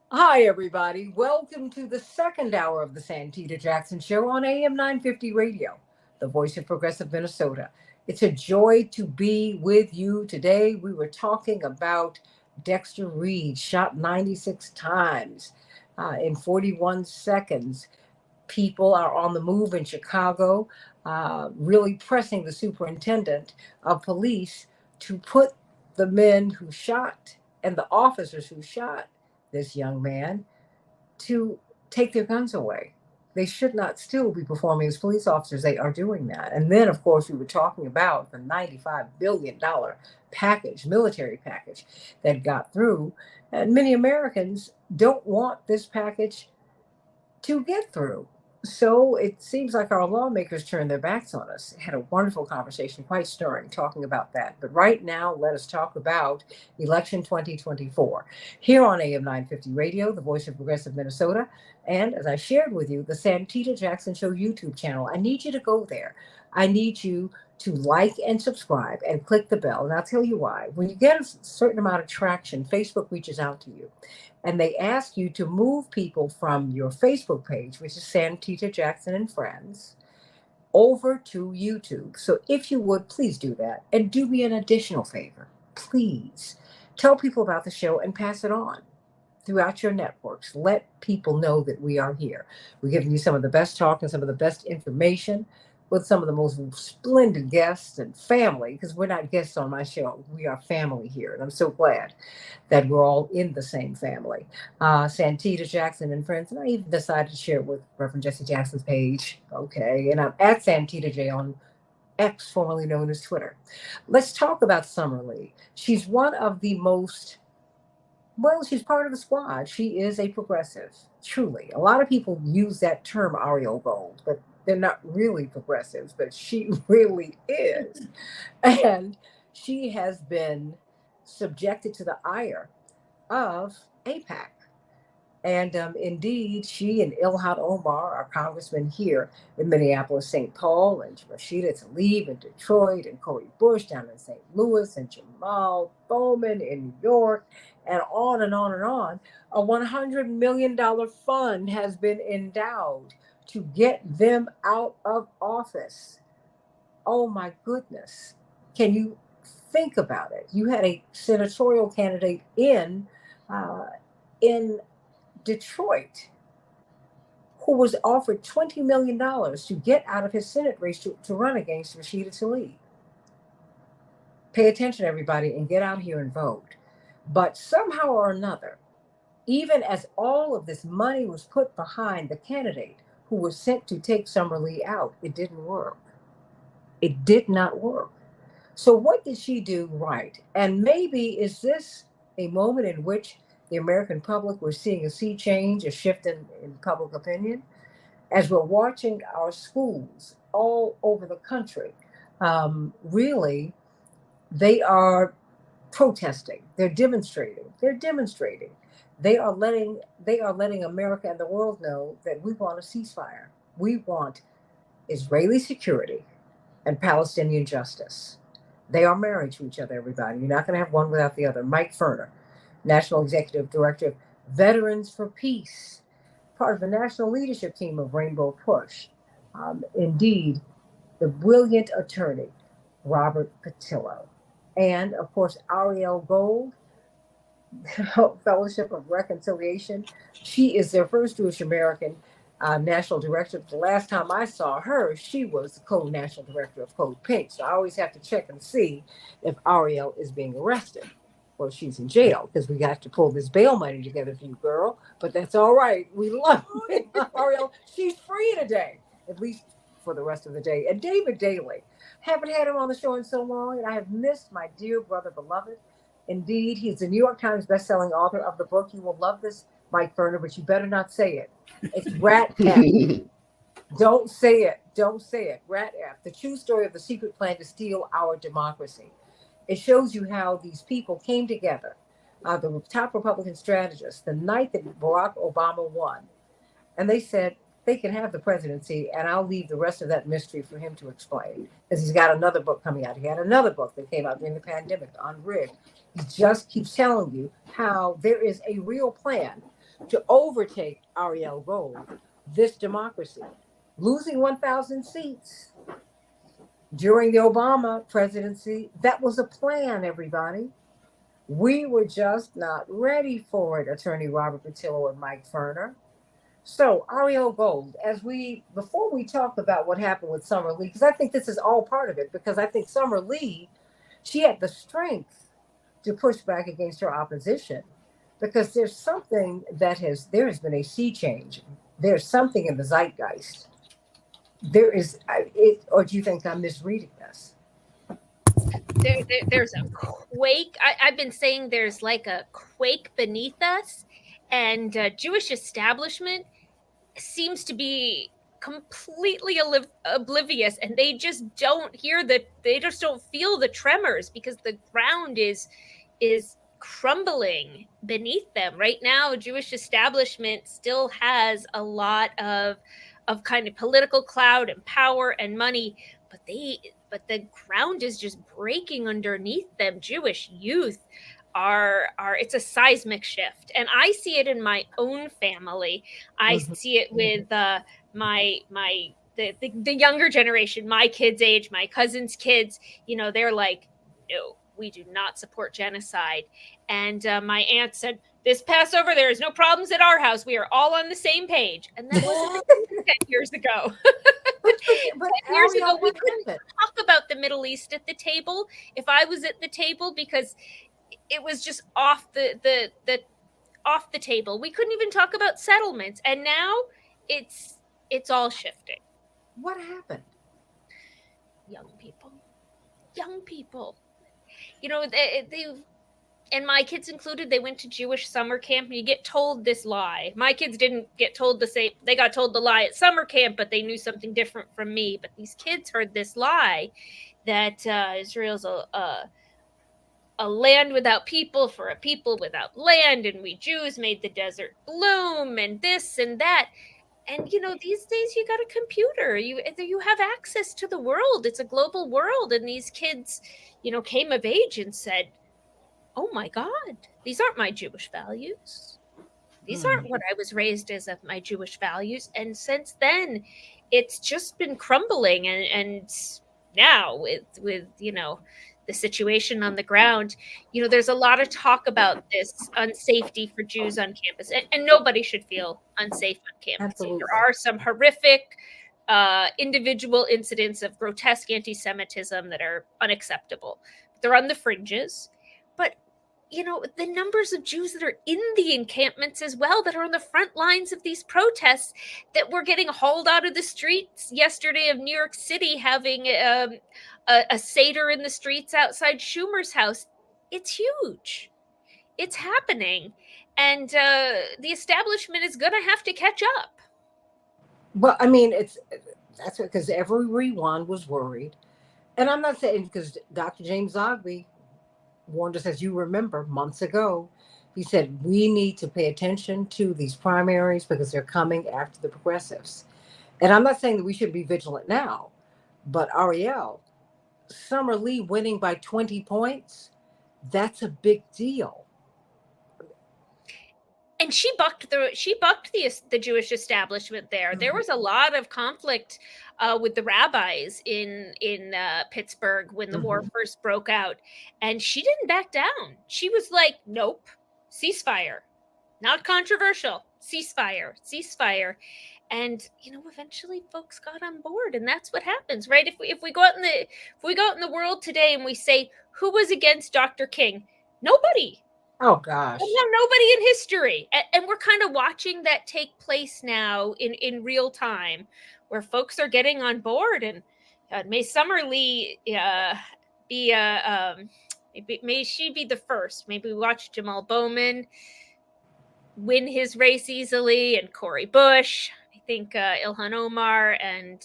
Hi, everybody. Welcome to the second hour of the Santita Jackson Show on AM 950 Radio, the voice of progressive Minnesota. It's a joy to be with you today. We were talking about Dexter Reed, shot 96 times in 41 seconds. People are on the move in Chicago, really pressing the superintendent of police to put the men who shot and the officers who shot this young man to take their guns away. They should not still be performing as police officers. They are doing that. And then, of course, we were talking about the $95 billion package, military package that got through. And many Americans don't want this package to get through. So it seems like our lawmakers turned their backs on us. Had a wonderful conversation, quite stirring, talking about that. But right now, let us talk about election 2024 here on AM 950 Radio, the voice of progressive Minnesota. And as I shared with you, the Santita Jackson Show YouTube channel. I need you to go there. I need you to like and subscribe and click the bell. And I'll tell you why. When you get a certain amount of traction, Facebook reaches out to you and they ask you to move people from your Facebook page, which is Santita Jackson and Friends, over to YouTube. So if you would, please do that. And do me an additional favor. Please tell people about the show and pass it on throughout your networks. Let people know that we are here. We're giving you some of the best talk and some of the best information with some of the most splendid guests and family, because we're not guests on my show. We are family here. And I'm so glad that we're all in the same family. Santita Jackson and Friends. And I even decided to share it with Reverend Jesse Jackson's page. Okay. And I'm at Santita J on X, formerly known as Twitter. Let's talk about Summer Lee. She's one of the most, well, she's part of the squad. She is a progressive, truly. A lot of people use that term Ariel Gold, but they're not really progressives, but she really is. And she has been subjected to the ire of APAC. And indeed, she and Ilhan Omar, our congressman here in Minneapolis, St. Paul, and Rashida Tlaib in Detroit, and Cody Bush down in St. Louis, and Jamal Bowman in New York, and on and on and on. A $100 million fund has been endowed to get them out of office. Oh my goodness. Can you think about it? You had a senatorial candidate uh, in Detroit who was offered $20 million to get out of his Senate race to run against Rashida Tlaib. Pay attention, everybody, and get out here and vote. But somehow or another, even as all of this money was put behind the candidate who was sent to take Summer Lee out, it didn't work. It did not work. So, what did she do right? And maybe is this a moment in which the American public we're seeing a sea change, a shift in public opinion, as we're watching our schools all over the country? Really, they are protesting. They're demonstrating. They're demonstrating. They are letting America and the world know that we want a ceasefire. We want Israeli security and Palestinian justice. They are married to each other, everybody. You're not going to have one without the other. Mike Ferner, National Executive Director of Veterans for Peace, part of the national leadership team of Rainbow Push. Indeed, the brilliant attorney, Robert Patillo. And, of course, Ariel Gold, Fellowship of Reconciliation. She is their first Jewish American national director. The last time I saw her, she was the co-national director of Code Pink. So I always have to check and see if Ariel is being arrested. Well, she's in jail because we got to pull this bail money together for you, girl. But that's all right. We love Ariel. She's free today, at least for the rest of the day. And David Daly, haven't had him on the show in so long, and I have missed my dear brother, beloved. Indeed, he's the New York Times bestselling author of the book. You will love this, Mike Ferner, but you better not say it. It's Rat F. Don't say it. Don't say it. Rat F. The true story of the secret plan to steal our democracy. It shows you how these people came together, the top Republican strategists, the night that Barack Obama won. And they said, they can have the presidency, and I'll leave the rest of that mystery for him to explain. Because he's got another book coming out. He had another book that came out during the pandemic, Unrigged. He just keeps telling you how there is a real plan to overtake Ariel Gold, this democracy. Losing 1,000 seats during the Obama presidency, that was a plan, everybody. We were just not ready for it, Attorney Robert Patillo and Mike Ferner. So, Ariel Gold, before we talk about what happened with Summer Lee, because I think this is all part of it, because I think Summer Lee, she had the strength to push back against her opposition, because there has been a sea change. There's something in the zeitgeist. Or do you think I'm misreading this? There's a quake. I've been saying there's like a quake beneath us, and Jewish establishment seems to be completely oblivious, and they just don't they just don't feel the tremors because the ground is crumbling beneath them right now. Jewish establishment still has a lot of kind of political clout and power and money, but the ground is just breaking underneath them. Jewish youth are it's a seismic shift, and I see it in my own family. I Mm-hmm. see it with my the younger generation, my kids age, my cousins kids. They're like, no, we do not support genocide. And my aunt said, this Passover there is no problems at our house, we are all on the same page. And that wasn't the case 10 years ago. But 10 years Ariel, ago we what couldn't happened? talk about the Middle East at the table if I was at the table, because it was just off the table. We couldn't even talk about settlements, and now it's all shifting. What happened? Young people, young people. They and my kids included, they went to Jewish summer camp, and you get told this lie. My kids didn't get told the same. They got told the lie at summer camp, but they knew something different from me. But these kids heard this lie that Israel's a land without people for a people without land, and we Jews made the desert bloom, and this and that. And these days you got a computer, you have access to the world. It's a global world, and these kids came of age and said, oh my God, these aren't my Jewish values. These Hmm. aren't what I was raised as of my Jewish values. And since then, it's just been crumbling. And now with the situation on the ground, there's a lot of talk about this unsafety for Jews on campus, and nobody should feel unsafe on campus. There Absolutely. are some horrific individual incidents of grotesque anti-Semitism that are unacceptable. They're on the fringes, but the numbers of Jews that are in the encampments as well, that are on the front lines of these protests, that were getting hauled out of the streets yesterday of New York City, having a Seder in the streets outside Schumer's house. It's huge. It's happening. And the establishment is going to have to catch up. Well, that's because everyone was worried. And I'm not saying, because Dr. James Zogby warned us, as you remember, months ago. He said we need to pay attention to these primaries because they're coming after the progressives. And I'm not saying that we should be vigilant now, but Ariel, Summer Lee winning by 20 points, that's a big deal. And she bucked the Jewish establishment there. There was a lot of conflict with the rabbis in Pittsburgh when the war Mhm. first broke out, and she didn't back down. She was like, "Nope, ceasefire, not controversial. Ceasefire, ceasefire." And eventually folks got on board, and that's what happens, right? If we go out in the world today and we say, who was against Dr. King? Nobody. Oh And gosh. no, nobody in history. And we're kind of watching that take place now in real time, where folks are getting on board. And may Summer Lee be may she be the first. Maybe we watch Jamal Bowman win his race easily, and Corey Bush. I think Ilhan Omar and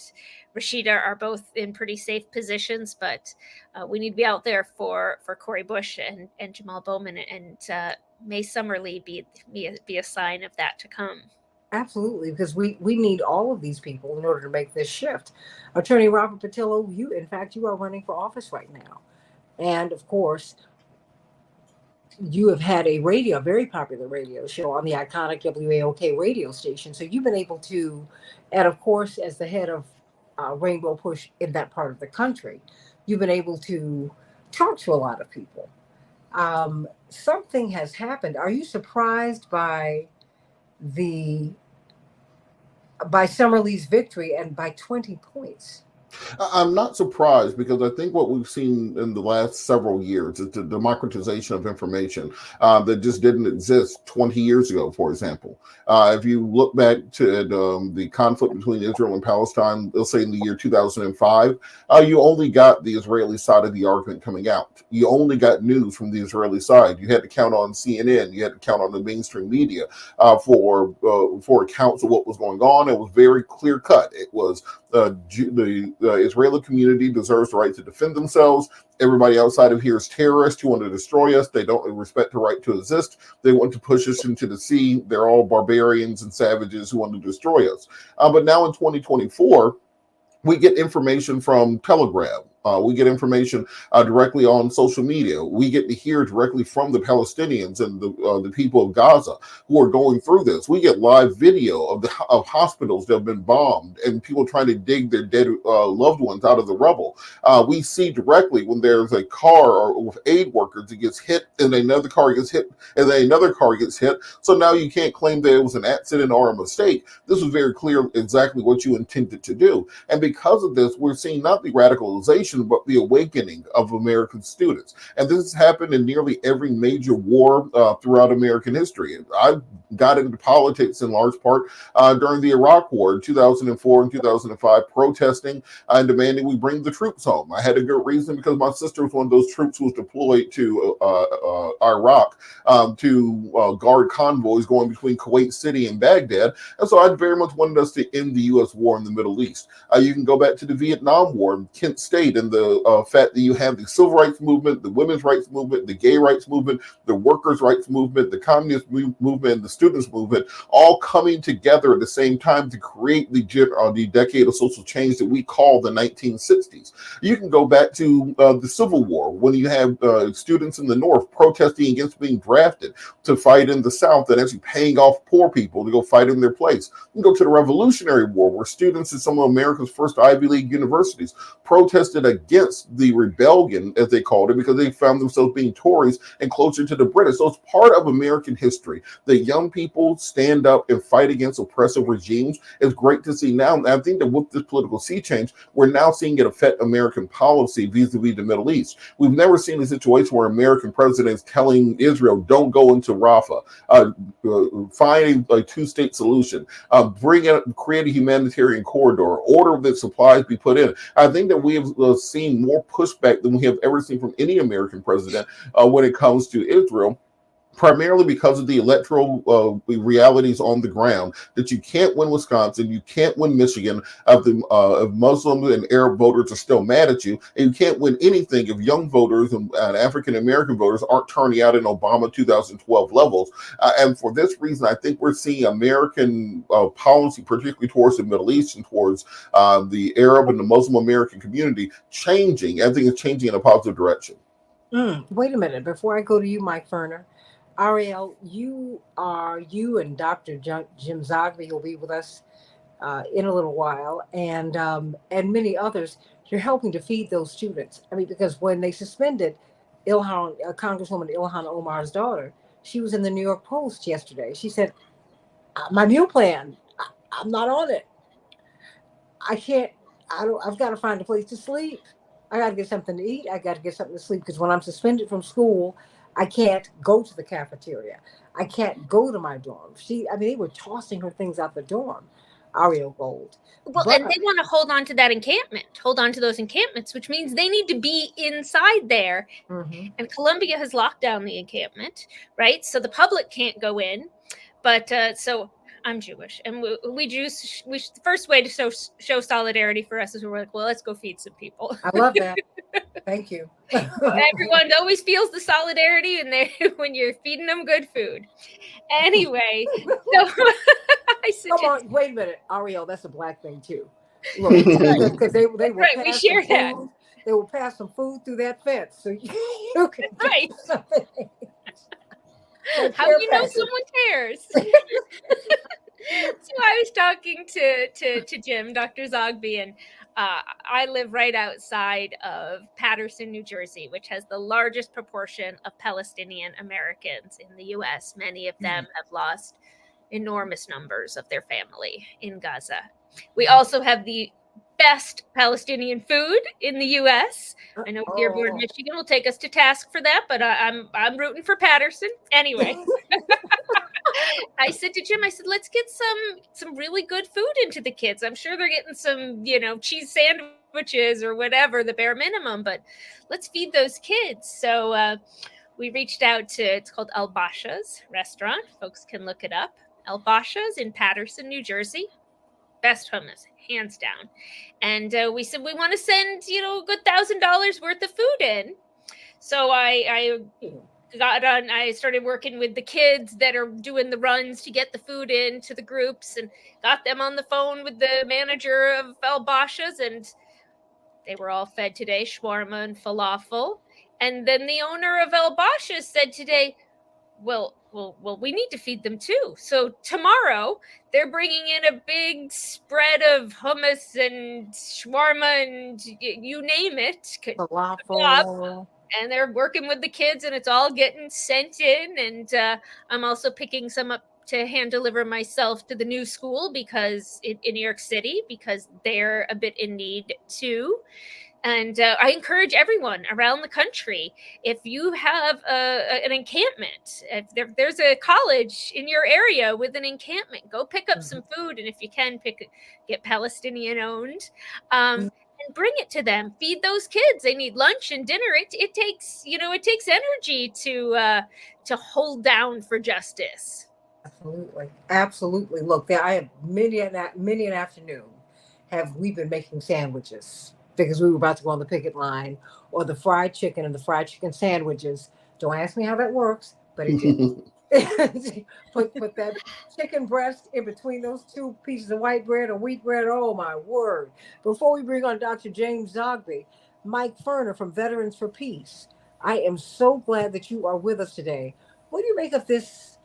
Rashida are both in pretty safe positions, but we need to be out there for Corey Bush and Jamal Bowman, and may Summer Lee be a sign of that to come. Absolutely, because we need all of these people in order to make this shift. Attorney Robert Patillo, you in fact you are running for office right now. And of course, you have had a very popular radio show on the iconic WAOK radio station. So you've been able to, and of course, as the head of Rainbow Push in that part of the country, you've been able to talk to a lot of people. Something has happened. Are you surprised the by Summerlee's victory and by 20 points? I'm not surprised because I think what we've seen in the last several years is the democratization of information that just didn't exist 20 years ago, for example. If you look back to the conflict between Israel and Palestine, let's say in the year 2005, you only got the Israeli side of the argument coming out. You only got news from the Israeli side. You had to count on CNN. You had to count on the mainstream media for accounts of what was going on. It was very clear cut. It was the Israeli community deserves the right to defend themselves. Everybody outside of here is terrorists who want to destroy us. They don't respect the right to exist. They want to push us into the sea. They're all barbarians and savages who want to destroy us. But now in 2024, we get information from Telegram. We get information directly on social media. We get to hear directly from the Palestinians and the people of Gaza who are going through this. We get live video of hospitals that have been bombed and people trying to dig their dead loved ones out of the rubble. We see directly when there's a car or with aid workers that gets hit and another car gets hit and then another car gets hit. So now you can't claim that it was an accident or a mistake. This was very clear exactly what you intended to do. And because of this, we're seeing not the radicalization, but the awakening of American students. And this has happened in nearly every major war throughout American history. I got into politics in large part during the Iraq War in 2004 and 2005, protesting and demanding we bring the troops home. I had a good reason because my sister was one of those troops who was deployed to Iraq to guard convoys going between Kuwait City and Baghdad. And so I very much wanted us to end the U.S. war in the Middle East. You can go back to the Vietnam War, Kent State, and the fact that you have the civil rights movement, the women's rights movement, the gay rights movement, the workers' rights movement, the communist movement, and the students' movement, all coming together at the same time to create the decade of social change that we call the 1960s. You can go back to the Civil War, when you have students in the North protesting against being drafted to fight in the South and actually paying off poor people to go fight in their place. You can go to the Revolutionary War, where students at some of America's first Ivy League universities protested against the rebellion, as they called it, because they found themselves being Tories and closer to the British. So it's part of American history that young people stand up and fight against oppressive regimes. It's great to see now. And I think that with this political sea change, we're now seeing it affect American policy vis-a-vis the Middle East. We've never seen a situation where American presidents telling Israel, don't go into Rafah, find a two-state solution, create a humanitarian corridor, order that supplies be put in. I think that we have seen more pushback than we have ever seen from any American president when it comes to Israel, primarily because of the electoral realities on the ground, that you can't win Wisconsin, you can't win Michigan if Muslim and Arab voters are still mad at you, and you can't win anything if young voters and African-American voters aren't turning out in Obama 2012 levels. And for this reason, I think we're seeing American policy, particularly towards the Middle East and towards the Arab and the Muslim American community, changing. I think it's changing in a positive direction. Wait a minute. Before I go to you, Mike Ferner, Ariel, you and Dr. Jim Zogby will be with us in a little while, and many others. You're helping to feed those students. I mean, because when they suspended Congresswoman Ilhan Omar's daughter, she was in the New York Post yesterday. She said, "My meal plan, I'm not on it. I can't. I've got to find a place to sleep. I got to get something to eat. I got to get something to sleep because when I'm suspended from school, I can't go to the cafeteria. I can't go to my dorm." They were tossing her things out the dorm, Ariel Gold. Well, and they want to hold on to that encampment, hold on to those encampments, which means they need to be inside there. Mm-hmm. And Columbia has locked down the encampment, right? So the public can't go in. But so I'm Jewish, and we Jews, the first way to show solidarity for us is we're like, well, let's go feed some people. I love that. Thank you. Everyone always feels the solidarity when you're feeding them good food. Anyway, so come on, wait a minute, Ariel, that's a black thing too. Because they were right. We share that. they will pass some food through that fence so you can get Right. something. How do you know someone cares? So I was talking to Jim, Dr. Zogby, and I live right outside of Paterson, New Jersey, which has the largest proportion of Palestinian Americans in the U.S. Many of them have lost enormous numbers of their family in Gaza. We also have the best Palestinian food in the U.S. I know Dearborn, Michigan will take us to task for that, but I'm rooting for Paterson anyway. I said to Jim, I said, let's get some really good food into the kids. I'm sure they're getting some, cheese sandwiches or whatever, the bare minimum, but let's feed those kids. So we reached out to, it's called Al Basha's restaurant. Folks can look it up. Al Basha's in Paterson, New Jersey. Best hummus, hands down. And we said, we want to send, a good $1,000 worth of food in. So I got on, I started working with the kids that are doing the runs to get the food in to the groups and got them on the phone with the manager of Al Basha's, and they were all fed today, shawarma and falafel. And then the owner of Al Basha's said today, well, we need to feed them too. So tomorrow they're bringing in a big spread of hummus and shawarma and you name it. Falafel. And they're working with the kids and it's all getting sent in. And I'm also picking some up to hand deliver myself to the new school because in New York City, because they're a bit in need too. And I encourage everyone around the country, if you have an encampment, if there's a college in your area with an encampment, go pick up some food. And if you can, get Palestinian owned. And bring it to them. Feed those kids. They need lunch and dinner. It takes energy to hold down for justice. Absolutely. Look, I have many an afternoon we've been making sandwiches because we were about to go on the picket line, or the fried chicken and the fried chicken sandwiches. Don't ask me how that works, but it did. put that chicken breast in between those two pieces of white bread or wheat bread. Oh my word. Before we bring on Dr. James Zogby, Mike Ferner from Veterans for Peace, I am so glad that you are with us today. What do you make of this?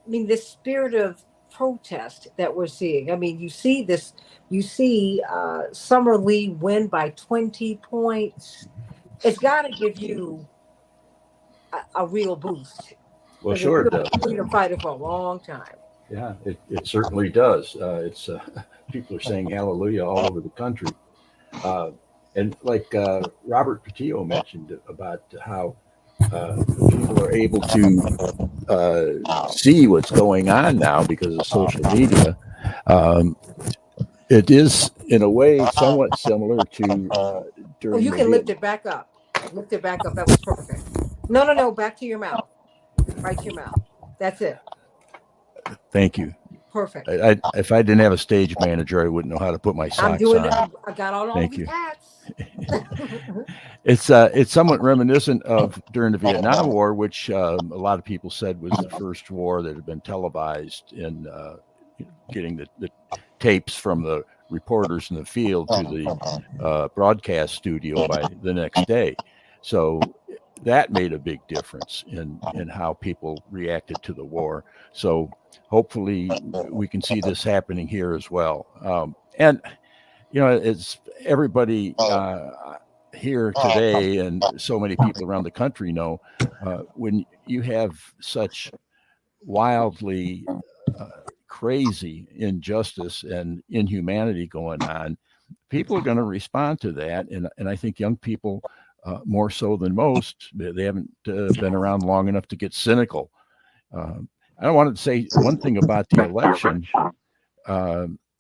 I mean, this spirit of protest that we're seeing. I mean, you see Summer Lee win by 20 points. It's got to give you a real boost. Well, sure it does. We've been fighting for a long time. Yeah, it certainly does. People are saying hallelujah all over the country. And like Robert Patillo mentioned about how people are able to see what's going on now because of social media. It is, in a way, somewhat similar to during. You can lift it back up. Lift it back up. That was perfect. No. Back to your mouth. Right to your mouth. That's it. Thank you. Perfect. If I didn't have a stage manager, I wouldn't know how to put my socks on. I'm doing it. I got all Thank these you. hats. It's somewhat reminiscent of during the Vietnam War, which a lot of people said was the first war that had been televised in getting the tapes from the reporters in the field to the broadcast studio by the next day. So that made a big difference in how people reacted to the war. So hopefully we can see this happening here as well. And, it's everybody here today and so many people around the country know when you have such wildly crazy injustice and inhumanity going on, people are going to respond to that. And I think young people, more so than most, they haven't been around long enough to get cynical. I wanted to say one thing about the election.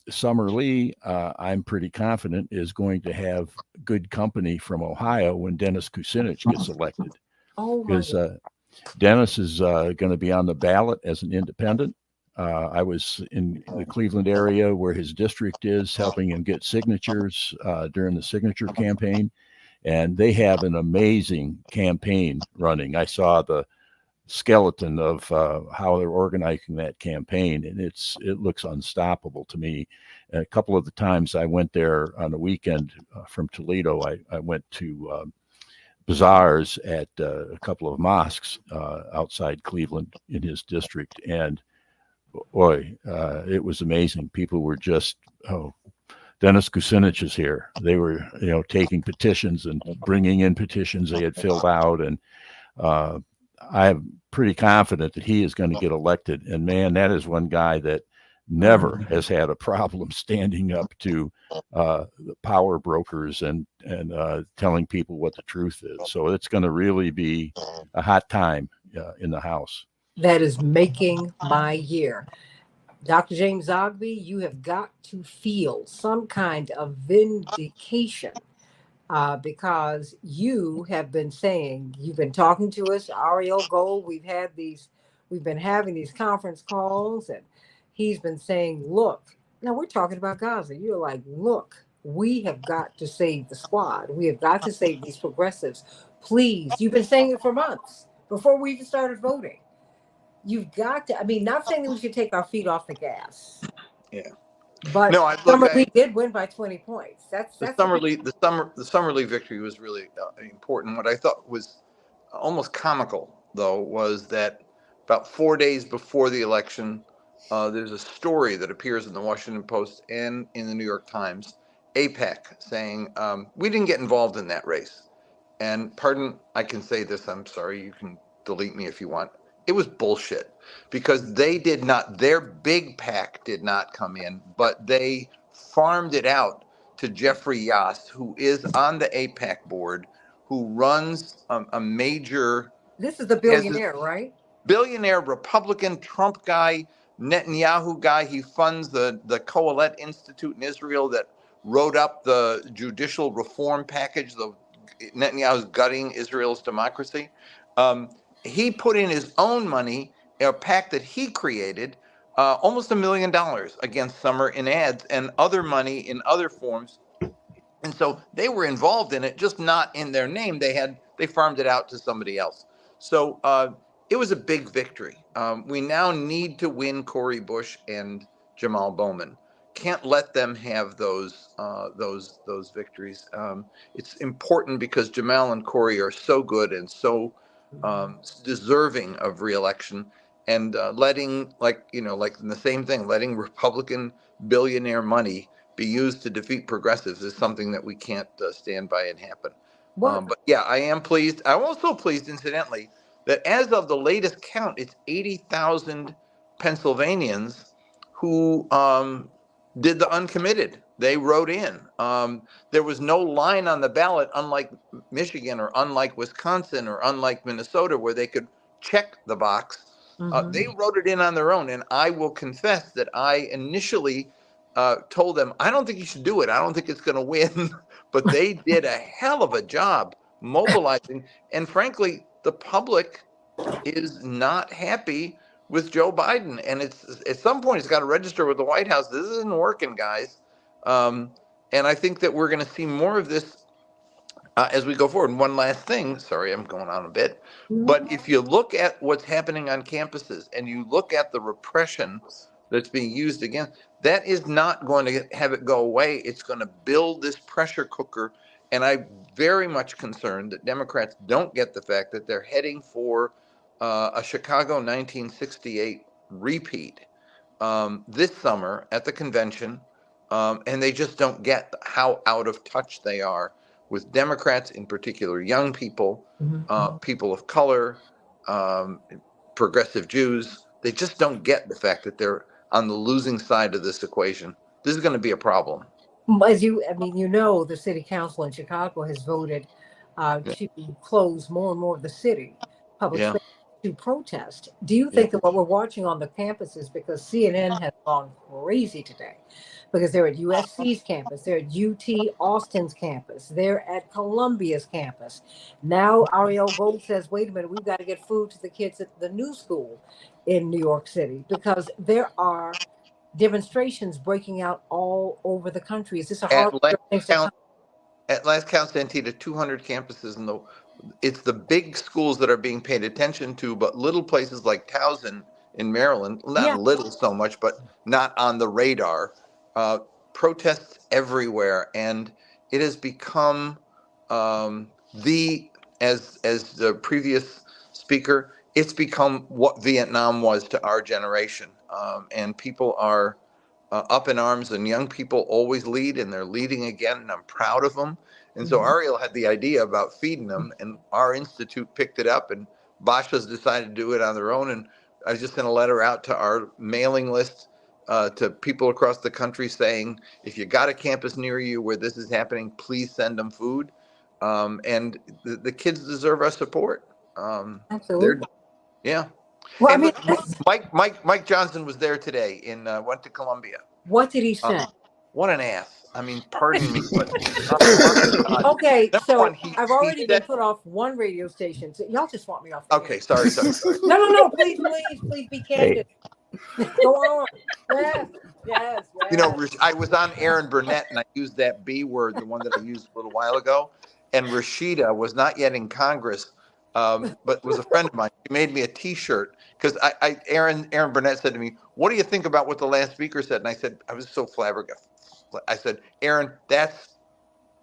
Summer Lee, I'm pretty confident, is going to have good company from Ohio when Dennis Kucinich gets elected. Because Dennis is going to be on the ballot as an independent. I was in the Cleveland area where his district is, helping him get signatures during the signature campaign. And they have an amazing campaign running. I saw the skeleton of how they're organizing that campaign, and it looks unstoppable to me. And a couple of the times I went there on the weekend from Toledo, I went to bazaars at a couple of mosques outside Cleveland in his district, and boy, it was amazing. People were just, oh, Dennis Kucinich is here. They were, taking petitions and bringing in petitions they had filled out, and I'm pretty confident that he is going to get elected. And man, that is one guy that never has had a problem standing up to the power brokers and telling people what the truth is. So it's going to really be a hot time in the House. That is making my year. Dr. James Zogby, you have got to feel some kind of vindication because you have been saying, you've been talking to us, Ariel Gold. We've been having these conference calls, and he's been saying, look, now we're talking about Gaza. You're like, look, we have got to save the squad. We have got to save these progressives. Please, you've been saying it for months before we even started voting. You've got to, not saying that we should take our feet off the gas. Yeah. But No, Summer Lee did win by 20 points. The Summer Lee victory was really important. What I thought was almost comical, though, was that about 4 days before the election, there's a story that appears in the Washington Post and in the New York Times, AIPAC, saying, we didn't get involved in that race. And pardon, I can say this, I'm sorry, you can delete me if you want. It was bullshit, because their big PAC did not come in, but they farmed it out to Jeffrey Yass, who is on the AIPAC board, who runs a major... This is the billionaire, right? Billionaire Republican Trump guy, Netanyahu guy. He funds the Kohelet Institute in Israel that wrote up the judicial reform package, Netanyahu's gutting Israel's democracy. He put in his own money, a PAC that he created, almost $1 million against Summer in ads and other money in other forms. And so they were involved in it, just not in their name. They farmed it out to somebody else. So it was a big victory. We now need to win Cori Bush and Jamal Bowman. Can't let them have those victories. It's important because Jamal and Cori are so good and so deserving of reelection, and letting, like in the same thing, letting Republican billionaire money be used to defeat progressives is something that we can't stand by and happen. But yeah, I am pleased. I'm also pleased, incidentally, that as of the latest count, it's 80,000 Pennsylvanians who did the uncommitted. They wrote in. There was no line on the ballot, unlike Michigan or unlike Wisconsin or unlike Minnesota, where they could check the box. They wrote it in on their own. And I will confess that I initially told them, I don't think you should do it. I don't think it's going to win. But they did a hell of a job mobilizing. And frankly, the public is not happy with Joe Biden. And it's at some point, it's got to register with the White House. This isn't working, guys. And I think that we're going to see more of this as we go forward. And one last thing, sorry, I'm going on a bit, but if you look at what's happening on campuses and you look at the repression that's being used against, that is not going to have it go away. It's going to build this pressure cooker. And I'm very much concerned that Democrats don't get the fact that they're heading for a Chicago 1968 repeat this summer at the convention. And they just don't get how out of touch they are with Democrats, in particular, young people, people of color, progressive Jews. They just don't get the fact that they're on the losing side of this equation. This is going to be a problem. As the city council in Chicago has voted to close more and more of the city public space to protest. Do you think that what we're watching on the campuses, because CNN has gone crazy today, because they're at USC's campus, they're at UT Austin's campus, they're at Columbia's campus. Now Ariel Gold says, wait a minute, we've got to get food to the kids at the new school in New York City, because there are demonstrations breaking out all over the country. Is this a hard thing to At last count, Santita, 200 campuses in the it's the big schools that are being paid attention to, but little places like Towson in Maryland, not Yeah. little so much, but not on the radar. Uh, Protests everywhere, and it has become the as the previous speaker, it's become what Vietnam was to our generation, and people are up in arms, and young people always lead, and they're leading again, and I'm proud of them. And so Ariel had the idea about feeding them, and our institute picked it up, and Basha's decided to do it on their own. And I just sent a letter out to our mailing list to people across the country saying, if you got a campus near you where this is happening, please send them food. And the kids deserve our support. Absolutely. Yeah. Well, And I mean, look, Mike Johnson was there today went to Columbia. what did he say? What an ass. I mean, pardon me, but Okay, number so one, I've already been put off one radio station. So y'all just want me off. Okay, sorry. No. Please be candid. Go on. Yes. You know, I was on Aaron Burnett, and I used that B word, the one that I used a little while ago. And Rashida was not yet in Congress, but was a friend of mine. She made me a T-shirt because Aaron Burnett said to me, "What do you think about what the last speaker said?" And I said, I was so flabbergasted. I said, "Aaron, that's,"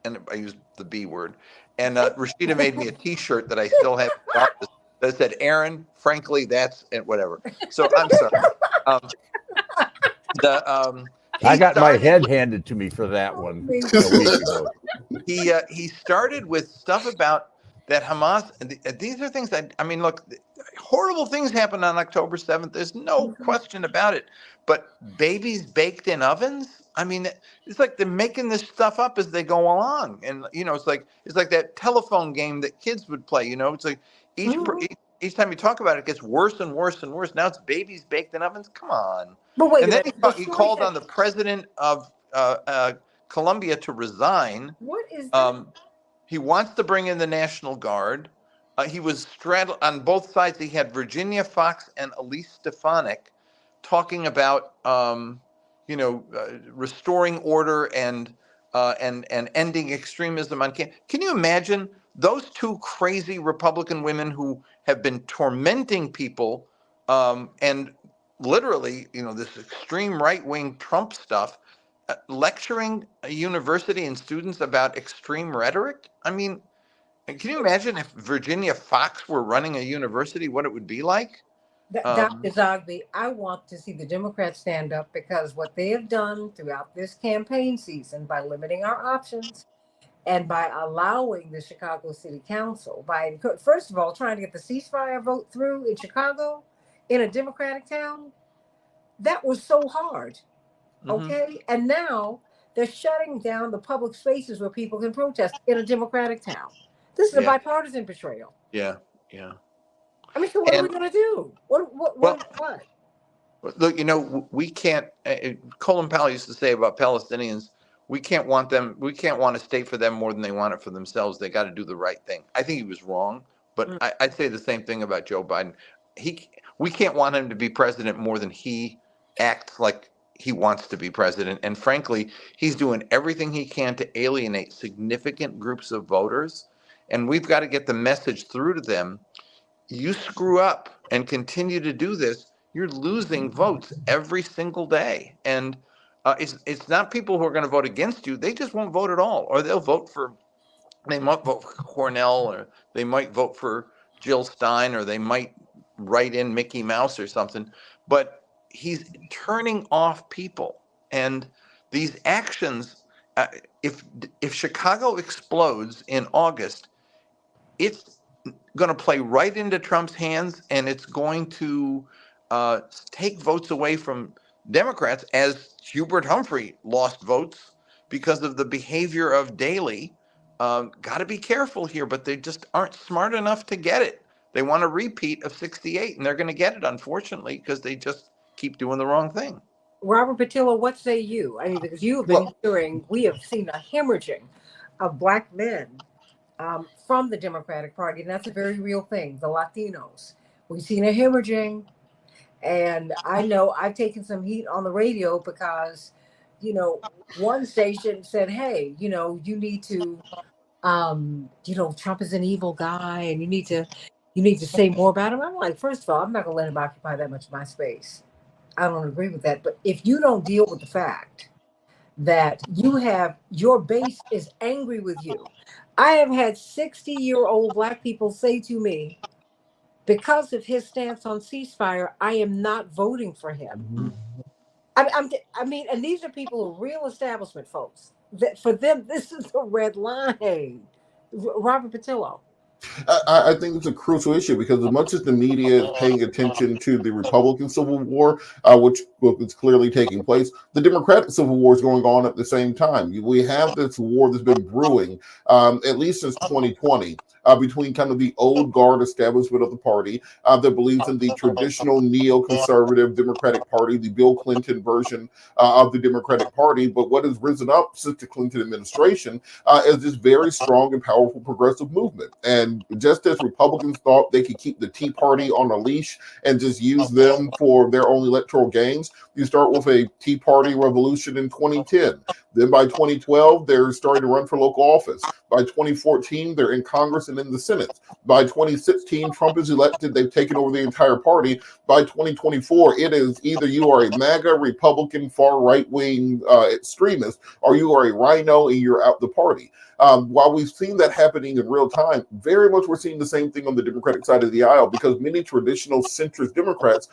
and I used the B word. And Rashida made me a T-shirt that I still have in the office that said, "Aaron, frankly, that's," and whatever. So I'm sorry. I got my head handed to me for that one a week ago. He started with stuff about that Hamas. These are things that, I mean, look, horrible things happened on October 7th. There's no question about it. But babies baked in ovens? I mean, it's like they're making this stuff up as they go along. And, you know, it's like that telephone game that kids would play, you know, it's like each time you talk about it, it gets worse and worse and worse. Now it's babies baked in ovens. Come on. But wait and a then minute. he called on the president of Colombia to resign. What is that? He wants to bring in the National Guard. He was straddled on both sides. He had Virginia Fox and Elise Stefanik talking about, restoring order and ending extremism on campus. Can you imagine those two crazy Republican women who have been tormenting people and literally, you know, this extreme right-wing Trump stuff, lecturing a university and students about extreme rhetoric? I mean, can you imagine if Virginia Fox were running a university, what it would be like? Dr. Zogby, I want to see the Democrats stand up, because what they have done throughout this campaign season by limiting our options and by allowing the Chicago City Council, by first of all trying to get the ceasefire vote through in Chicago in a Democratic town, that was so hard. Okay. And now they're shutting down the public spaces where people can protest in a Democratic town. This is a bipartisan betrayal. Yeah. I mean, so what are we going to do? What? Look, you know, we can't. Colin Powell used to say about Palestinians, we can't want a state for them more than they want it for themselves. They got to do the right thing. I think he was wrong, but I'd say the same thing about Joe Biden. We can't want him to be president more than he acts like he wants to be president. And frankly, he's doing everything he can to alienate significant groups of voters. And we've got to get the message through to them. You screw up and continue to do this, you're losing votes every single day. And it's not people who are going to vote against you. They just won't vote at all. Or they might vote for Cornell, or they might vote for Jill Stein, or they might write in Mickey Mouse or something. But he's turning off people. And these actions, if Chicago explodes in August, it's going to play right into Trump's hands, and it's going to take votes away from Democrats, as Hubert Humphrey lost votes because of the behavior of Daley. Got to be careful here, but they just aren't smart enough to get it. They want a repeat of 68, and they're going to get it, unfortunately, because they just keep doing the wrong thing. Robert Patillo, what say you? I mean, because you have been hearing, we have seen a hemorrhaging of Black men from the Democratic Party, and that's a very real thing. The Latinos, we've seen a hemorrhaging, and I know I've taken some heat on the radio because, you know, one station said, hey, you know, you need to Trump is an evil guy, and you need to say more about him. I'm like, first of all, I'm not gonna let him occupy that much of my space. I don't agree with that. But if you don't deal with the fact that your base is angry with you, I have had 60-year-old Black people say to me, because of his stance on ceasefire, I am not voting for him. I mean, and these are people who are real establishment folks. That for them, this is a red line. Robert Patillo. I think it's a crucial issue because as much as the media is paying attention to the Republican Civil War, which is clearly taking place, the Democratic Civil War is going on at the same time. We have this war that's been brewing at least since 2020 between kind of the old guard establishment of the party that believes in the traditional neoconservative Democratic Party, the Bill Clinton version of the Democratic Party. But what has risen up since the Clinton administration is this very strong and powerful progressive movement. And just as Republicans thought they could keep the Tea Party on a leash and just use them for their own electoral gains, you start with a Tea Party revolution in 2010. Then by 2012, they're starting to run for local office. By 2014, they're in Congress and in the Senate. By 2016, Trump is elected. They've taken over the entire party. By 2024, it is either you are a MAGA Republican far right-wing extremist, or you are a rhino and you're out the party. While we've seen that happening in real time, very much we're seeing the same thing on the Democratic side of the aisle, because many traditional centrist Democrats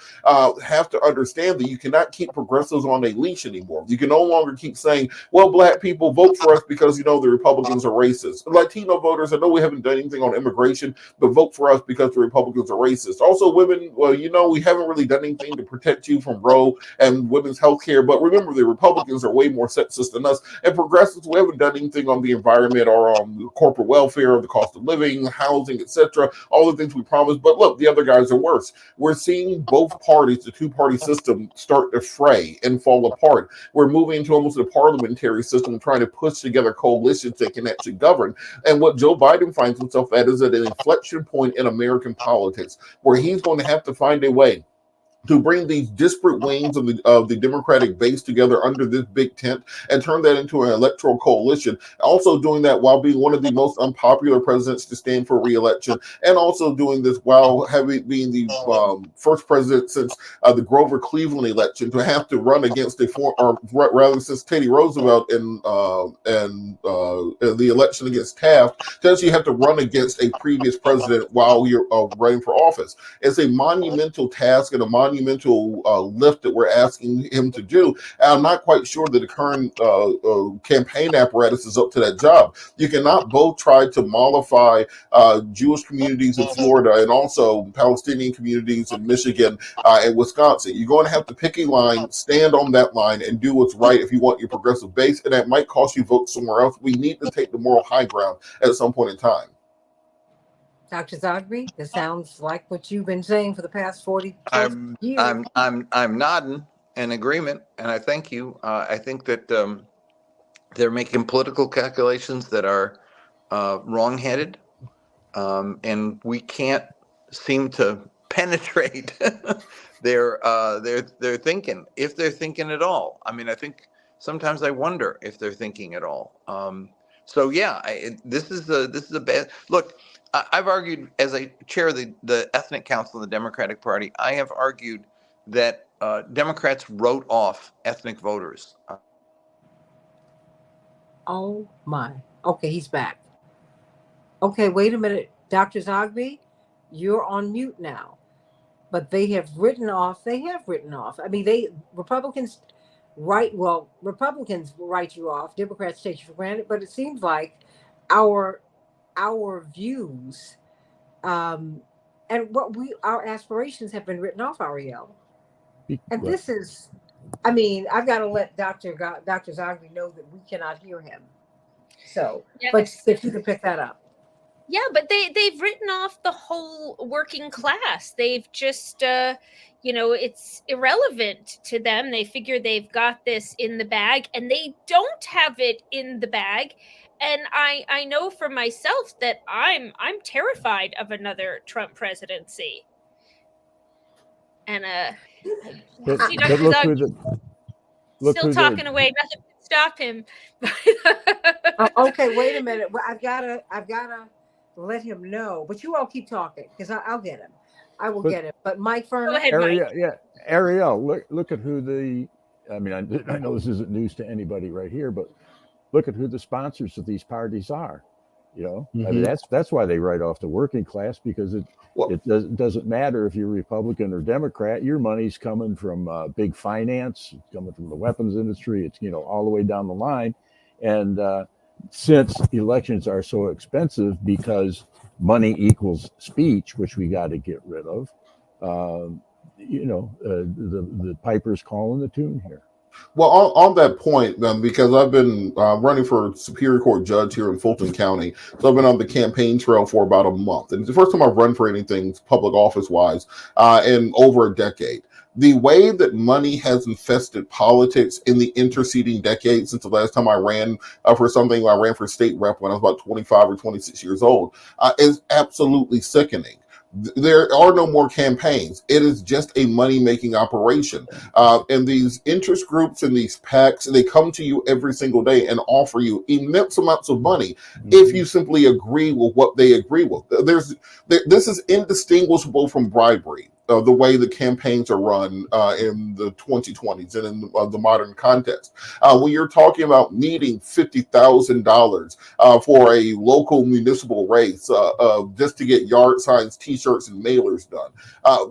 have to understand that you cannot keep progressives on a leash anymore. You can no longer keep saying, well, Black people vote for us because, the Republicans are racist. Latino voters, I know we haven't done anything on immigration, but vote for us because the Republicans are racist. Also, women, well, we haven't really done anything to protect you from Roe and women's health care, but remember, the Republicans are way more sexist than us, and progressives, we haven't done anything on the environment or corporate welfare, the cost of living, housing, etc., all the things we promised. But look, the other guys are worse. We're seeing both parties, the two-party system, start to fray and fall apart. We're moving into almost a parliamentary system, trying to push together coalitions that can actually govern. And what Joe Biden finds himself at is at an inflection point in American politics, where he's going to have to find a way to bring these disparate wings of the Democratic base together under this big tent and turn that into an electoral coalition. Also doing that while being one of the most unpopular presidents to stand for re-election, and also doing this while being the first president since the Grover Cleveland election to have to run against since Teddy Roosevelt in the election against Taft, to actually have to run against a previous president while you're running for office. It's a monumental task and a monumental lift that we're asking him to do. And I'm not quite sure that the current campaign apparatus is up to that job. You cannot both try to mollify Jewish communities in Florida and also Palestinian communities in Michigan and Wisconsin. You're going to have to pick a line, stand on that line, and do what's right if you want your progressive base, and that might cost you votes somewhere else. We need to take the moral high ground at some point in time. Dr. Zogby, this sounds like what you've been saying for the past 40 years. I'm nodding in agreement, and I thank you. I think that they're making political calculations that are wrong-headed, and we can't seem to penetrate their thinking, if they're thinking at all. I mean, I think sometimes I wonder if they're thinking at all. So yeah, this is a bad look. I've argued, as I chair the Ethnic Council of the Democratic Party, I have argued that Democrats wrote off ethnic voters. Oh my. Okay, he's back. Okay, wait a minute. Dr. Zogby, you're on mute now. But they have written off. I mean, Republicans write you off, Democrats take you for granted, but it seems like our views and our aspirations have been written off, Ariel. And this is, I mean, I've got to let Dr. Zogby know that we cannot hear him. So, yes. But if you can pick that up. Yeah, but they've written off the whole working class. They've just, it's irrelevant to them. They figure they've got this in the bag, and they don't have it in the bag. And I know for myself that I'm terrified of another Trump presidency. And still talking away, nothing can stop him. Okay, wait a minute. Well, I've gotta let him know. But you all keep talking because I'll get him. I will But get him. But Mike Go Furman. ahead, Mike. Ariel, look at who the. I mean, I know this isn't news to anybody right here, but look at who the sponsors of these parties are. I mean, that's why they write off the working class, because Well, doesn't matter if you're Republican or Democrat. Your money's coming from big finance, it's coming from the weapons industry. It's all the way down the line, and since elections are so expensive because money equals speech, which we got to get rid of. Um, the piper's calling the tune here. Well, on that point, because I've been running for Superior Court judge here in Fulton County, so I've been on the campaign trail for about a month, and it's the first time I've run for anything public office wise in over a decade. The way that money has infested politics in the interceding decades since the last time I ran for something, I ran for state rep when I was about 25 or 26 years old, is absolutely sickening. There are no more campaigns. It is just a money-making operation. And these interest groups and these PACs, they come to you every single day and offer you immense amounts of money if you simply agree with what they agree with. This is indistinguishable from bribery. The way the campaigns are run in the 2020s and in the modern context. When you're talking about needing $50,000 for a local municipal race just to get yard signs, t-shirts, and mailers done.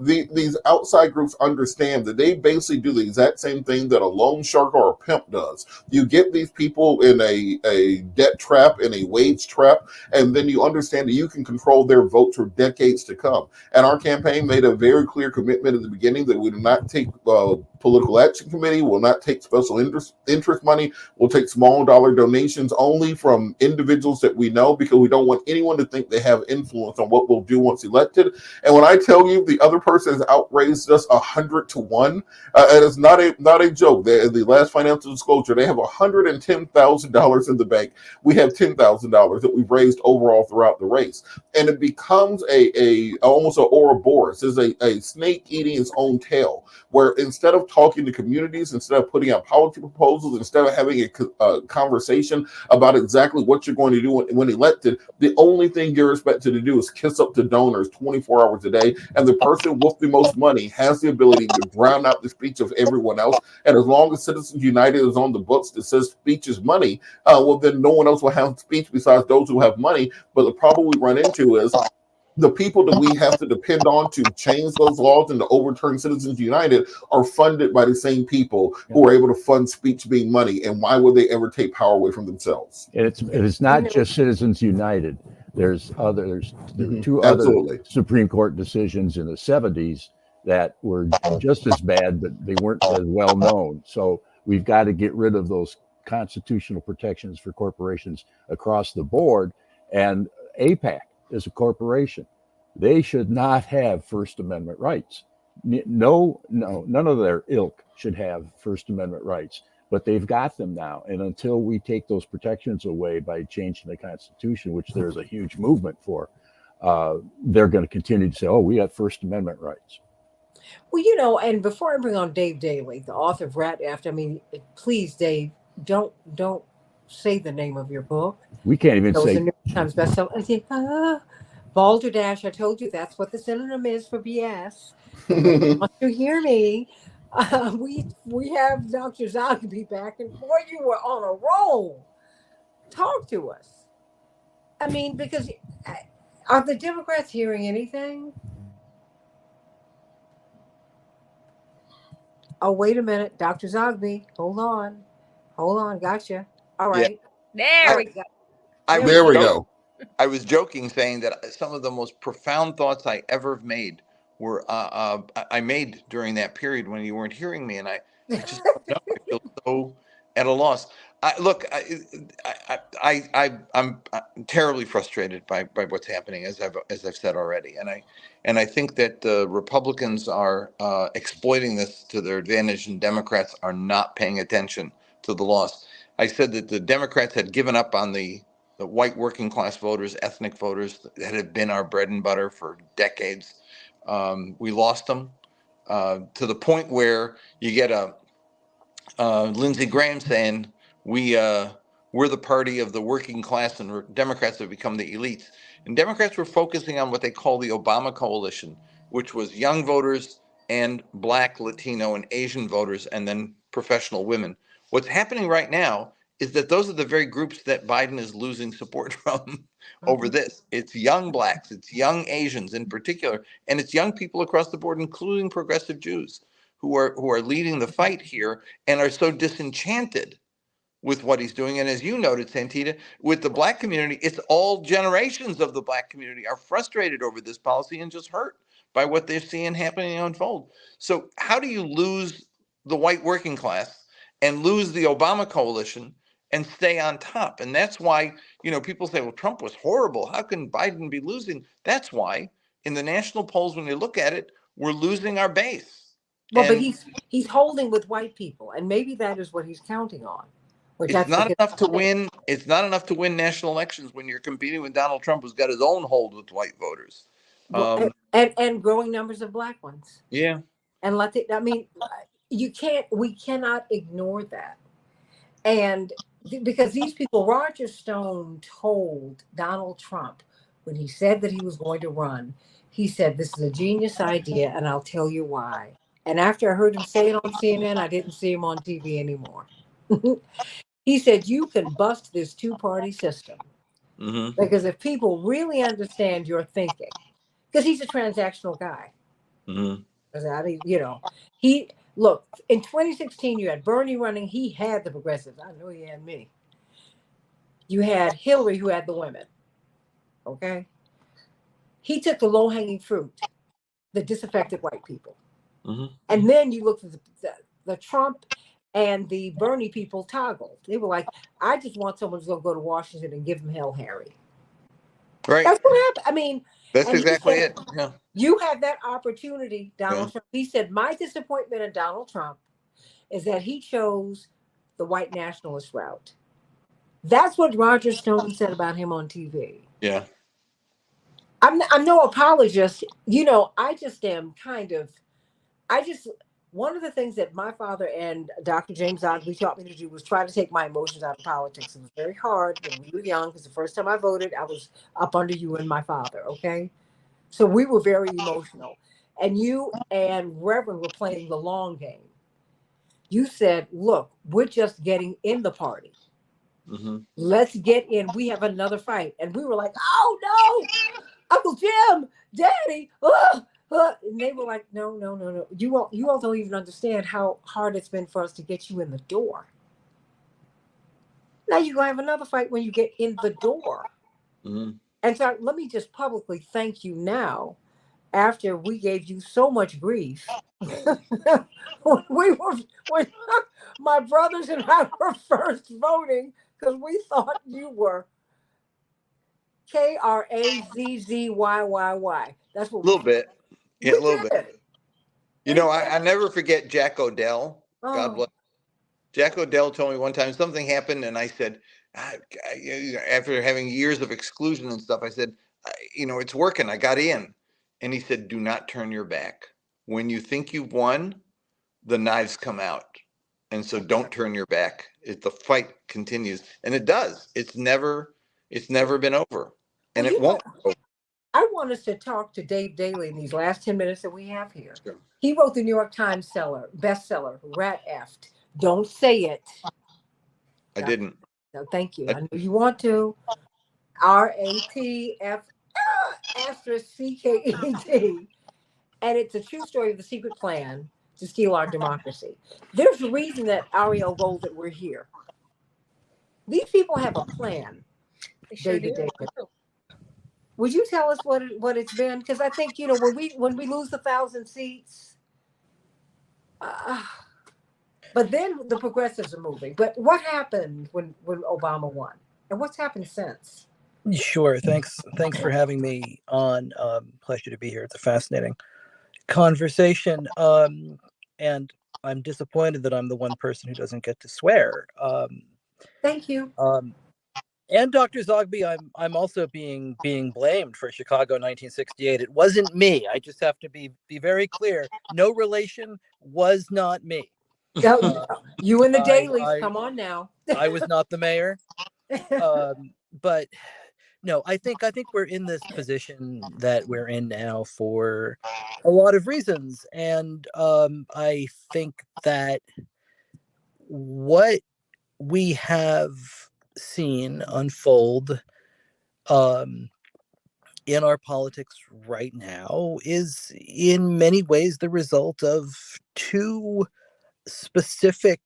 These outside groups understand that they basically do the exact same thing that a loan shark or a pimp does. You get these people in a debt trap, in a wage trap, and then you understand that you can control their votes for decades to come. And our campaign made a very clear commitment at the beginning that we do not take political action committee, will not take special interest money, we'll take small dollar donations only from individuals that we know, because we don't want anyone to think they have influence on what we'll do once elected. And when I tell you the other person has outraised us 100 to 1, and it's not a joke. The last financial disclosure, they have $110,000 in the bank. We have $10,000 that we've raised overall throughout the race. And it becomes almost an Ouroboros. It's a snake eating its own tail, where instead of talking to communities, instead of putting out policy proposals, instead of having a conversation about exactly what you're going to do when elected, the only thing you're expected to do is kiss up to donors 24 hours a day. And the person with the most money has the ability to drown out the speech of everyone else. And as long as Citizens United is on the books that says speech is money, well, then no one else will have speech besides those who have money. But the problem we run into is the people that we have to depend on to change those laws and to overturn Citizens United are funded by the same people who are able to fund speech being money. And why would they ever take power away from themselves? It's not just Citizens United. There were two Absolutely. other Supreme Court decisions in the 70s that were just as bad, but they weren't as well known. So we've got to get rid of those constitutional protections for corporations across the board. And APAC is a corporation. They should not have First Amendment rights. No, none of their ilk should have First Amendment rights, but they've got them now. And until we take those protections away by changing the Constitution, which there's a huge movement for, they're going to continue to say, oh, we have First Amendment rights. Well, and before I bring on Dave Daly, the author of Rat After, please, Dave, don't say the name of your book. We can't even Those say are New York Times bestseller. I think, balderdash. I told you that's what the synonym is for BS. Want you hear me? We have Dr. Zogby back, and boy, you were on a roll. Talk to us. Because are the Democrats hearing anything? Oh, wait a minute, Dr. Zogby. Hold on, gotcha. All right. There we go. There we go. I was joking, saying that some of the most profound thoughts I ever made were I made during that period when you weren't hearing me, and I just don't know. I feel so at a loss. I'm terribly frustrated by what's happening, as I've said already, and I think that the Republicans are exploiting this to their advantage, and Democrats are not paying attention to the loss. I said that the Democrats had given up on the white working class voters, ethnic voters that have been our bread and butter for decades. We lost them to the point where you get a Lindsey Graham saying, we're the party of the working class, and Democrats have become the elites. And Democrats were focusing on what they call the Obama coalition, which was young voters and Black, Latino, and Asian voters, and then professional women. What's happening right now is that those are the very groups that Biden is losing support from over this. It's young Blacks, it's young Asians in particular, and it's young people across the board, including progressive Jews, who are leading the fight here and are so disenchanted with what he's doing. And as you noted, Santita, with the Black community, it's all generations of the Black community are frustrated over this policy and just hurt by what they're seeing happening unfold. So how do you lose the white working class and lose the Obama coalition and stay on top? And that's why, people say, well, Trump was horrible. How can Biden be losing? That's why in the national polls, when you look at it, we're losing our base. Well, but And he's holding with white people, and maybe that is what he's counting on. it's not enough to win. It's not enough to win national elections when you're competing with Donald Trump, who's got his own hold with white voters. And growing numbers of Black ones. Yeah. And we cannot ignore that. And because these people, Roger Stone told Donald Trump when he said that he was going to run, he said, this is a genius idea, and I'll tell you why. And after I heard him say it on CNN, I didn't see him on TV anymore. He said, you can bust this two-party system. Mm-hmm. Because if people really understand your thinking, because he's a transactional guy. Mm-hmm. Look, in 2016, you had Bernie running. He had the progressives. I know he had me. You had Hillary, who had the women. Okay. He took the low-hanging fruit, the disaffected white people. Mm-hmm. And then you looked at the Trump and the Bernie people toggled. They were like, I just want someone who's going to go to Washington and give them hell, Harry. Right. That's what happened. I mean, that's exactly it. Yeah. You had that opportunity, Donald Trump. He said, my disappointment in Donald Trump is that he chose the white nationalist route. That's what Roger Stone said about him on TV. Yeah. I'm no apologist. One of the things that my father and Dr. James Ogby taught me to do was try to take my emotions out of politics. It was very hard when we were young, because the first time I voted, I was up under you and my father, okay? So we were very emotional. And you and Reverend were playing the long game. You said, look, we're just getting in the party. Mm-hmm. Let's get in. We have another fight. And we were like, oh, no, Uncle Jim, Daddy, and they were like, no. You all don't even understand how hard it's been for us to get you in the door. Now you're going to have another fight when you get in the door. Mm-hmm. And so let me just publicly thank you now, after we gave you so much grief. when my brothers and I were first voting, because we thought you were KRAZZYYY. That's what a little bit. Yeah, a little bit. I never forget Jack Odell. Oh. God bless. Jack Odell told me one time something happened, and I said, after having years of exclusion and stuff, I said, it's working. I got in. And he said, do not turn your back. When you think you've won, the knives come out. And so don't turn your back. The fight continues. And it does. It's never been over. And it won't. I want us to talk to Dave Daly in these last 10 minutes that we have here. Sure. He wrote the New York Times bestseller, Rat Effed. Don't say it. I didn't. No, thank you. I know you want to. RATF *CKED. And it's a true story of the secret plan to steal our democracy. There's a reason that Ariel wrote that we're here. These people have a plan. They sure do. Would you tell us what it's been? Because I think, when we lose 1,000 seats, but then the progressives are moving. But what happened when Obama won? And what's happened since? Sure. Thanks for having me on. Pleasure to be here. It's a fascinating conversation. And I'm disappointed that I'm the one person who doesn't get to swear. Thank you. And Dr. Zogby, I'm also being blamed for Chicago 1968. It wasn't me. I just have to be very clear. No relation, was not me. Oh, you and the I, dailies, I come on now. I was not the mayor, but no, I think we're in this position that we're in now for a lot of reasons, and I think that what we have seen unfold um, in our politics right now is in many ways the result of two specific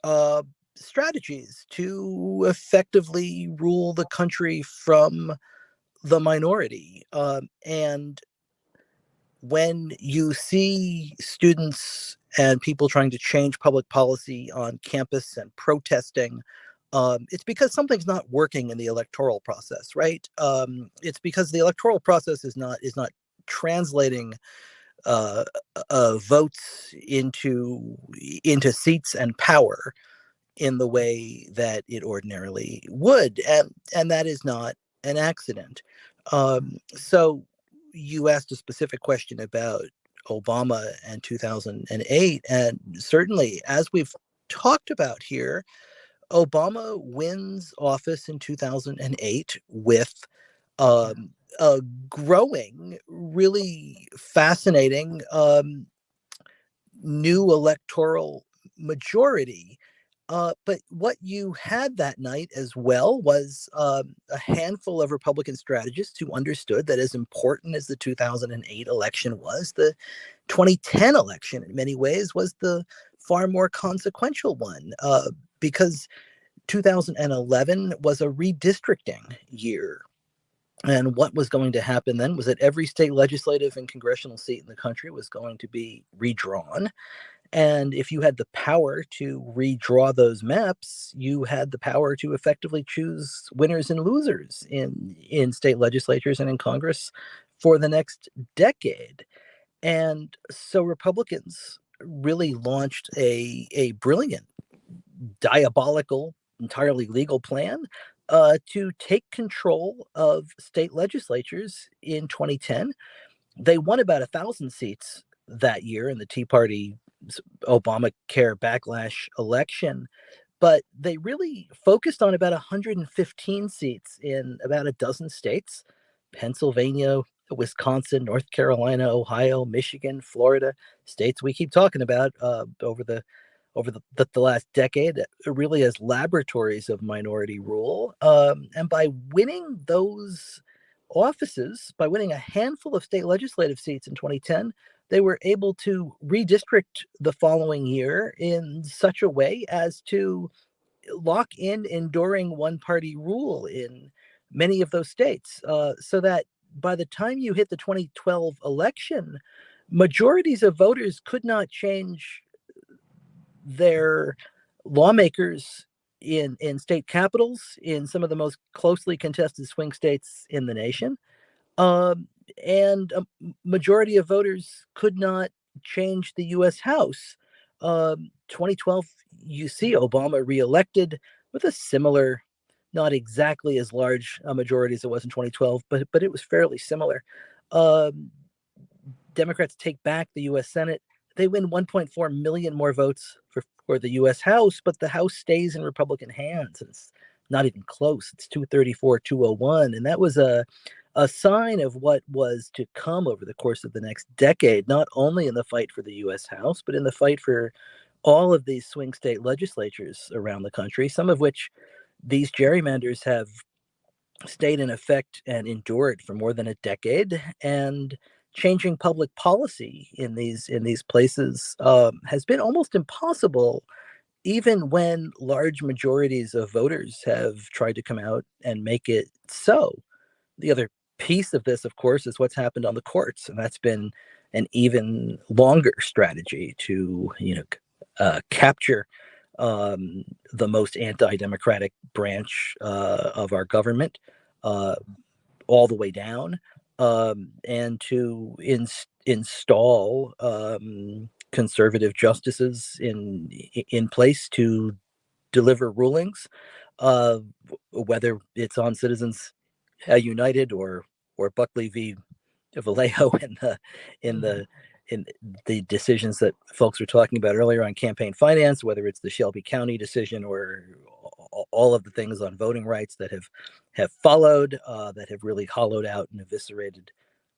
uh, strategies to effectively rule the country from the minority. And when you see students and people trying to change public policy on campus and protesting, it's because something's not working in the electoral process, right? It's because the electoral process is not translating uh, votes into seats and power in the way that it ordinarily would, and that is not an accident. So you asked a specific question about Obama and 2008, and certainly, as we've talked about here, Obama wins office in 2008 with a growing, really fascinating new electoral majority. But what you had that night as well was a handful of Republican strategists who understood that as important as the 2008 election was, the 2010 election in many ways was the far more consequential one, because 2011 was a redistricting year. And what was going to happen then was that every state legislative and congressional seat in the country was going to be redrawn. And if you had the power to redraw those maps, you had the power to effectively choose winners and losers in state legislatures and in Congress for the next decade. And so Republicans really launched a brilliant, diabolical, entirely legal plan to take control of state legislatures in 2010. They won about 1,000 seats that year in the Tea Party Obamacare backlash election, but they really focused on about 115 seats in about a dozen states: Pennsylvania, Wisconsin, North Carolina, Ohio, Michigan, Florida, states we keep talking about over the last decade, really as laboratories of minority rule. And by winning those offices, by winning a handful of state legislative seats in 2010, they were able to redistrict the following year in such a way as to lock in enduring one party rule in many of those states, so that by the time you hit the 2012 election, majorities of voters could not change their lawmakers in state capitals in some of the most closely contested swing states in the nation. And a majority of voters could not change the U.S. House. 2012, you see Obama reelected with a similar, not exactly as large a majority as it was in 2012, but it was fairly similar. Democrats take back the U.S. Senate. They win 1.4 million more votes for the U.S. House, but the House stays in Republican hands. It's not even close. It's 234-201. And that was a sign of what was to come over the course of the next decade, not only in the fight for the U.S. House, but in the fight for all of these swing state legislatures around the country, some of which these gerrymanders have stayed in effect and endured for more than a decade. And changing public policy in these places has been almost impossible, even when large majorities of voters have tried to come out and make it so. The other piece of this, of course, is what's happened on the courts, and that's been an even longer strategy to capture the most anti-democratic branch of our government all the way down, and to install conservative justices in place to deliver rulings, whether it's on Citizens United or Buckley v. Vallejo in the in the decisions that folks were talking about earlier on campaign finance, whether it's the Shelby County decision or all of the things on voting rights that have followed, that have really hollowed out and eviscerated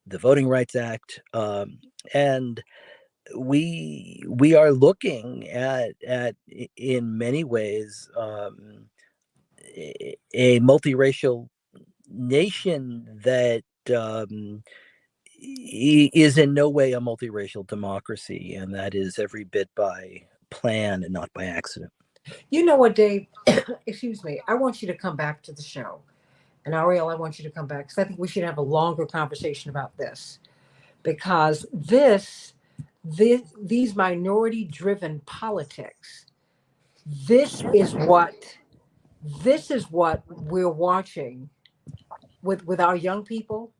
the Voting Rights Act. And we are looking at in many ways a multiracial nation that is in no way a multiracial democracy, and that is every bit by plan and not by accident. You know what, Dave? Excuse me. I want you to come back to the show. And Ariel, I want you to come back because I think we should have a longer conversation about this. Because these minority-driven politics, this is what we're watching with our young people.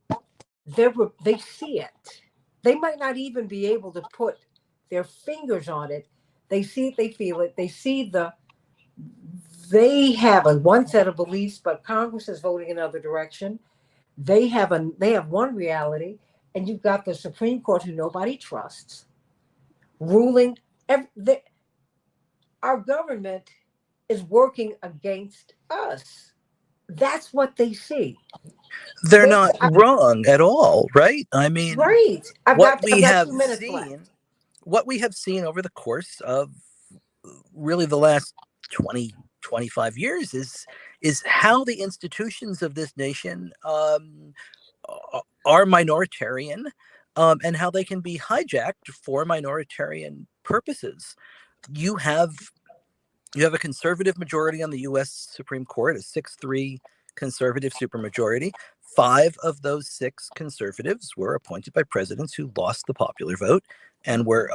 They see it. They might not even be able to put their fingers on it. They see it, they feel it, they have one set of beliefs, but Congress is voting another direction. They have one reality, and you've got the Supreme Court, who nobody trusts, ruling. Our government is working against us. That's what they see. They're not wrong at all, right? I mean, right. I've got 2 minutes left. What we have seen over the course of really the last 20, 25 years is how the institutions of this nation are minoritarian, and how they can be hijacked for minoritarian purposes. You have a conservative majority on the U.S. Supreme Court, a 6-3 conservative supermajority. 5 of those 6 conservatives were appointed by presidents who lost the popular vote and were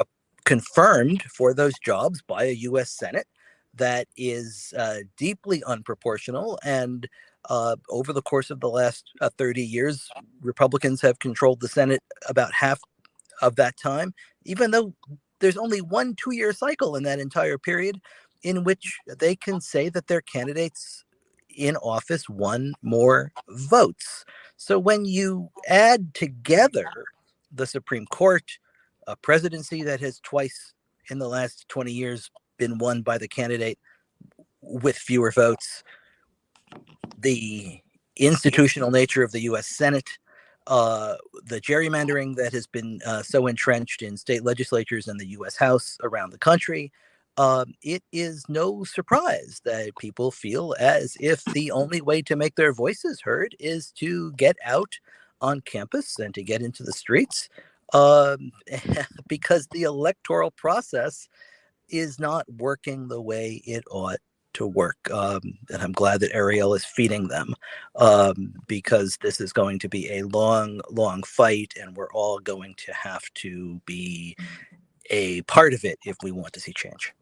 confirmed for those jobs by a U.S. Senate that is deeply unproportional. And over the course of the last 30 years, Republicans have controlled the Senate about half of that time, even though there's only one 2-year cycle in that entire period in which they can say that their candidates in office won more votes. So when you add together the Supreme Court, a presidency that has twice in the last 20 years been won by the candidate with fewer votes, the institutional nature of the U.S. Senate, the gerrymandering that has been so entrenched in state legislatures and the U.S. House around the country, it is no surprise that people feel as if the only way to make their voices heard is to get out on campus and to get into the streets, because the electoral process is not working the way it ought to work. And I'm glad that Ariel is feeding them, because this is going to be a long, long fight, and we're all going to have to be a part of it if we want to see change.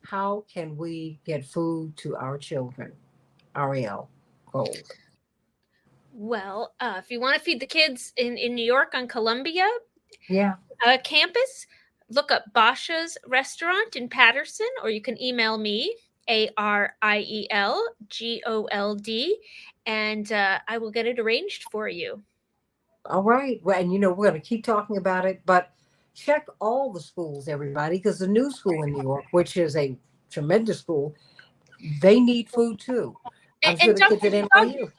How can we get food to our children? Ariel, Gold. Well, if you want to feed the kids in New York on Columbia campus, look up Basha's Restaurant in Patterson, or you can email me, ARIELGOLD, and I will get it arranged for you. All right. Well, and we're going to keep talking about it, but check all the schools, everybody, because the new school in New York, which is a tremendous school, they need food too. I'm sure the kids at NYU.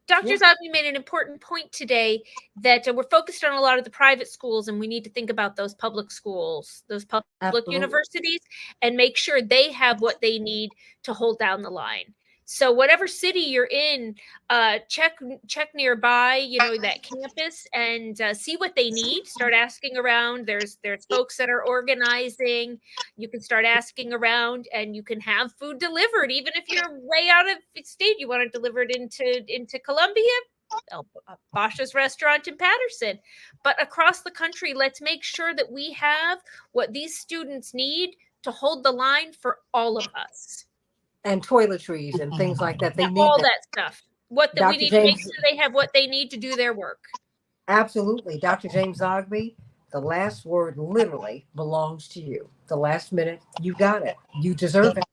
Dr. Zogby made an important point today that we're focused on a lot of the private schools, and we need to think about those public schools, those public universities, and make sure they have what they need to hold down the line. So whatever city you're in, check nearby, that campus, and see what they need. Start asking around. There's folks that are organizing. You can start asking around, and you can have food delivered, even if you're way out of state. You want it delivered into Columbia, Basha's Restaurant in Patterson. But across the country, let's make sure that we have what these students need to hold the line for all of us. And toiletries and things like that. They need all that stuff. We need to make sure they have what they need to do their work. Absolutely. Dr. James Zogby, the last word literally belongs to you. The last minute, you got it. You deserve it.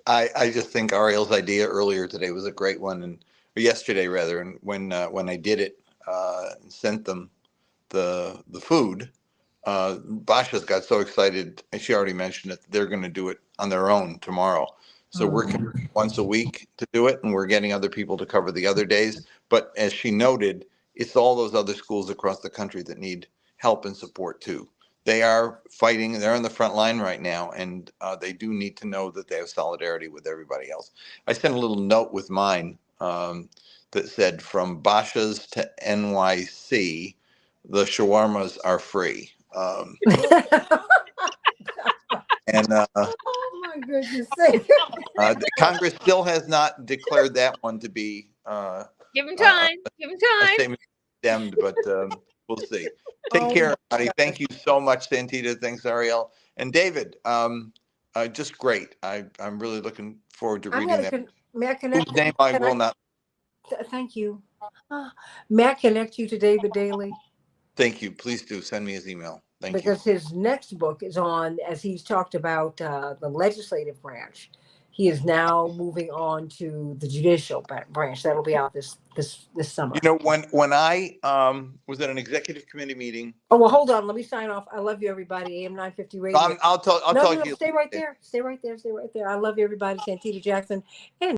I just think Ariel's idea earlier today was a great one, or yesterday rather. And when I did it, and sent them the food, Basha's got so excited, and she already mentioned it. They're going to do it on their own tomorrow. So we're committing once a week to do it, and we're getting other people to cover the other days. But as she noted, it's all those other schools across the country that need help and support too. They are fighting. They're on the front line right now, and they do need to know that they have solidarity with everybody else. I sent a little note with mine that said, "From Basha's to NYC, the shawarmas are free." And Oh my goodness. Congress still has not declared that one to be Give him time. Give him a time. statement condemned, but we'll see. Take Oh care, my everybody. God. Thank you so much, Santita. Thanks, Ariel. And David, just great. I'm really looking forward to I'm reading gonna that. may I connect? Whose name I Can will not. Thank you. May I connect you to David Daly? Thank you. Please do send me his email. Thank you. Because his next book is on, as he's talked about the legislative branch, he is now moving on to the judicial branch. That'll be out this summer. You know, when I was at an executive committee meeting. Oh well, hold on. Let me sign off. I love you, everybody. AM 950 Radio. I'll tell you. Stay right there. Stay right there. Stay right there. I love you, everybody. Santita Jackson and